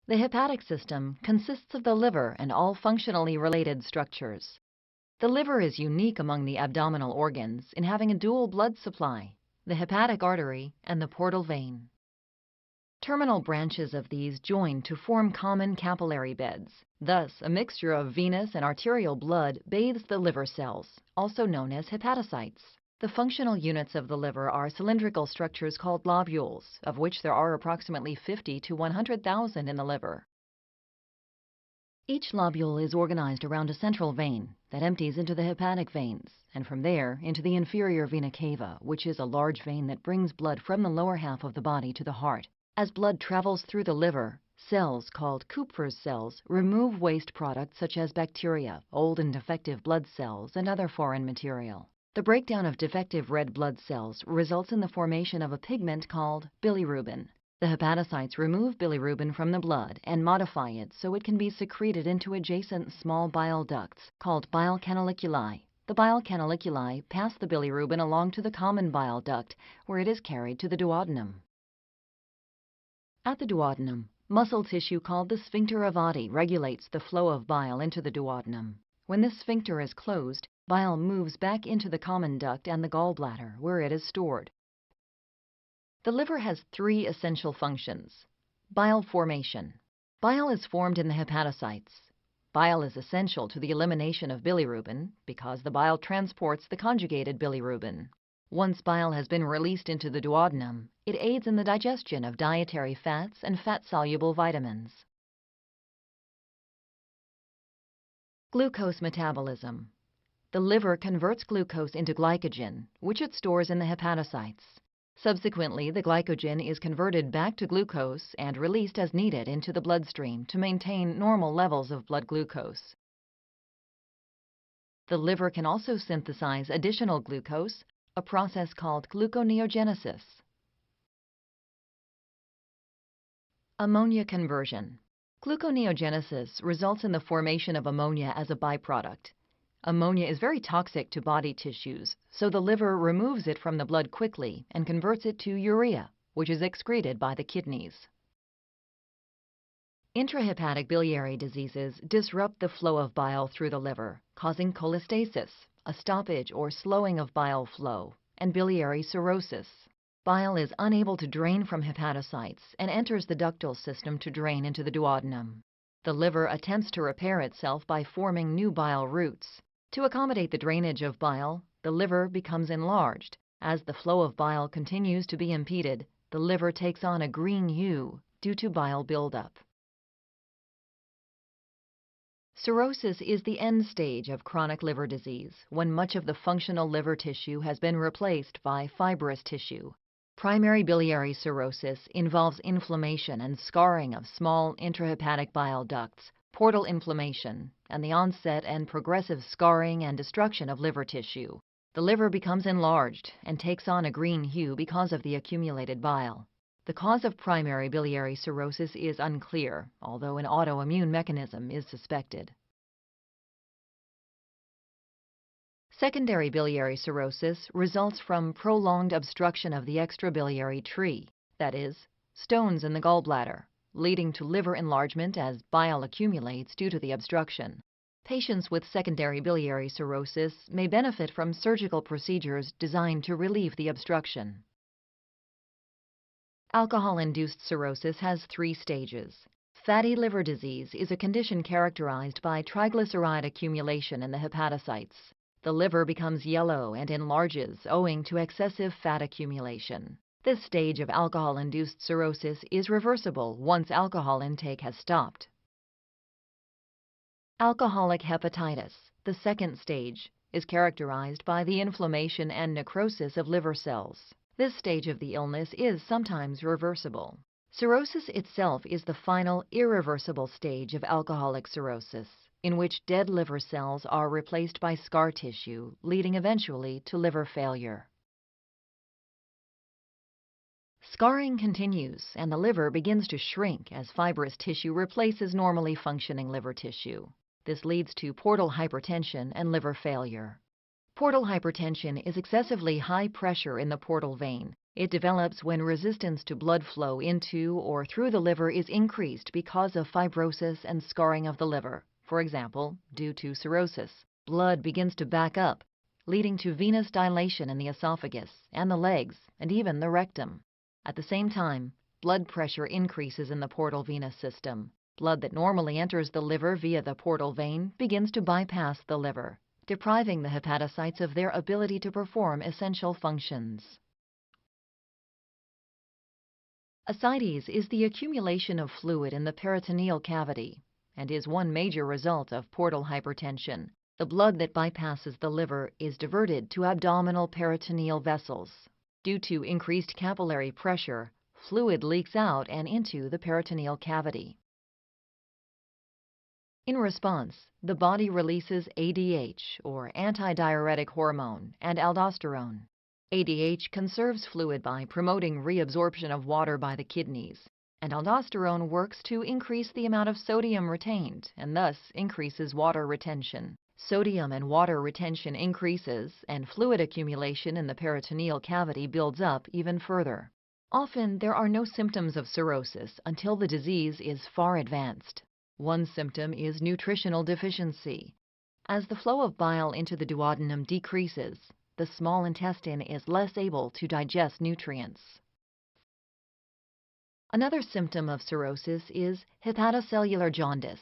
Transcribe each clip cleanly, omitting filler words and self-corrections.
The hepatic system consists of the liver and all functionally related structures. The liver is unique among the abdominal organs in having a dual blood supply, the hepatic artery and the portal vein. Terminal branches of these join to form common capillary beds. Thus, a mixture of venous and arterial blood bathes the liver cells, also known as hepatocytes. The functional units of the liver are cylindrical structures called lobules, of which there are approximately 50 to 100,000 in the liver. Each lobule is organized around a central vein that empties into the hepatic veins, and from there into the inferior vena cava, which is a large vein that brings blood from the lower half of the body to the heart. As blood travels through the liver, cells called Kupffer's cells remove waste products such as bacteria, old and defective blood cells, and other foreign material. The breakdown of defective red blood cells results in the formation of a pigment called bilirubin. The hepatocytes remove bilirubin from the blood and modify it so it can be secreted into adjacent small bile ducts called bile canaliculi. The bile canaliculi pass the bilirubin along to the common bile duct, where it is carried to the duodenum. At the duodenum, muscle tissue called the sphincter of Oddi regulates the flow of bile into the duodenum. When this sphincter is closed, bile moves back into the common duct and the gallbladder, where it is stored. The liver has three essential functions. Bile formation. Bile is formed in the hepatocytes. Bile is essential to the elimination of bilirubin because the bile transports the conjugated bilirubin. Once bile has been released into the duodenum, it aids in the digestion of dietary fats and fat-soluble vitamins. Glucose metabolism. The liver converts glucose into glycogen, which it stores in the hepatocytes. Subsequently, the glycogen is converted back to glucose and released as needed into the bloodstream to maintain normal levels of blood glucose. The liver can also synthesize additional glucose, a process called gluconeogenesis. Ammonia conversion. Gluconeogenesis results in the formation of ammonia as a byproduct. Ammonia is very toxic to body tissues, so the liver removes it from the blood quickly and converts it to urea, which is excreted by the kidneys. Intrahepatic biliary diseases disrupt the flow of bile through the liver, causing cholestasis, a stoppage or slowing of bile flow, and biliary cirrhosis. Bile is unable to drain from hepatocytes and enters the ductal system to drain into the duodenum. The liver attempts to repair itself by forming new bile roots. To accommodate the drainage of bile, the liver becomes enlarged. As the flow of bile continues to be impeded, the liver takes on a green hue due to bile buildup. Cirrhosis is the end stage of chronic liver disease, when much of the functional liver tissue has been replaced by fibrous tissue. Primary biliary cirrhosis involves inflammation and scarring of small intrahepatic bile ducts, portal inflammation, and the onset and progressive scarring and destruction of liver tissue. The liver becomes enlarged and takes on a green hue because of the accumulated bile. The cause of primary biliary cirrhosis is unclear, although an autoimmune mechanism is suspected. Secondary biliary cirrhosis results from prolonged obstruction of the extrabiliary tree, that is, stones in the gallbladder, leading to liver enlargement as bile accumulates due to the obstruction. Patients with secondary biliary cirrhosis may benefit from surgical procedures designed to relieve the obstruction. Alcohol-induced cirrhosis has three stages. Fatty liver disease is a condition characterized by triglyceride accumulation in the hepatocytes. The liver becomes yellow and enlarges owing to excessive fat accumulation. This stage of alcohol-induced cirrhosis is reversible once alcohol intake has stopped. Alcoholic hepatitis, the second stage, is characterized by the inflammation and necrosis of liver cells. This stage of the illness is sometimes reversible. Cirrhosis itself is the final, irreversible stage of alcoholic cirrhosis, in which dead liver cells are replaced by scar tissue, leading eventually to liver failure. Scarring continues, and the liver begins to shrink as fibrous tissue replaces normally functioning liver tissue. This leads to portal hypertension and liver failure. Portal hypertension is excessively high pressure in the portal vein, It develops when resistance to blood flow into or through the liver is increased because of fibrosis and scarring of the liver, for example, due to cirrhosis. Blood begins to back up, leading to venous dilation in the esophagus and the legs and even the rectum. At the same time, blood pressure increases in the portal venous system. Blood that normally enters the liver via the portal vein begins to bypass the liver, depriving the hepatocytes of their ability to perform essential functions. Ascites is the accumulation of fluid in the peritoneal cavity and is one major result of portal hypertension. The blood that bypasses the liver is diverted to abdominal peritoneal vessels. Due to increased capillary pressure, fluid leaks out and into the peritoneal cavity. In response, the body releases ADH, or antidiuretic hormone, and aldosterone. ADH conserves fluid by promoting reabsorption of water by the kidneys, and aldosterone works to increase the amount of sodium retained and thus increases water retention. Sodium and water retention increases, and fluid accumulation in the peritoneal cavity builds up even further. Often there are no symptoms of cirrhosis until the disease is far advanced. One symptom is nutritional deficiency. As the flow of bile into the duodenum decreases, the small intestine is less able to digest nutrients. Another symptom of cirrhosis is hepatocellular jaundice.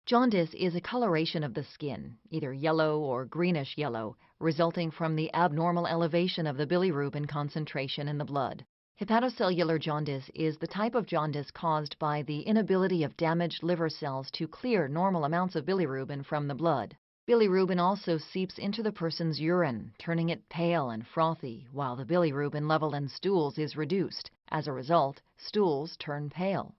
Jaundice is a coloration of the skin, either yellow or greenish yellow, resulting from the abnormal elevation of the bilirubin concentration in the blood. Hepatocellular jaundice is the type of jaundice caused by the inability of damaged liver cells to clear normal amounts of bilirubin from the blood. Bilirubin also seeps into the person's urine, turning it pale and frothy, while the bilirubin level in stools is reduced. As a result, stools turn pale.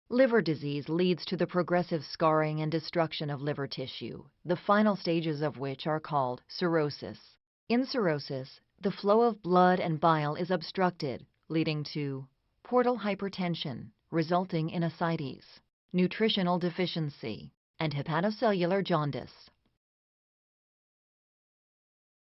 Liver disease leads to the progressive scarring and destruction of liver tissue, the final stages of which are called cirrhosis. In cirrhosis, the flow of blood and bile is obstructed, leading to portal hypertension, resulting in ascites, nutritional deficiency, and hepatocellular jaundice.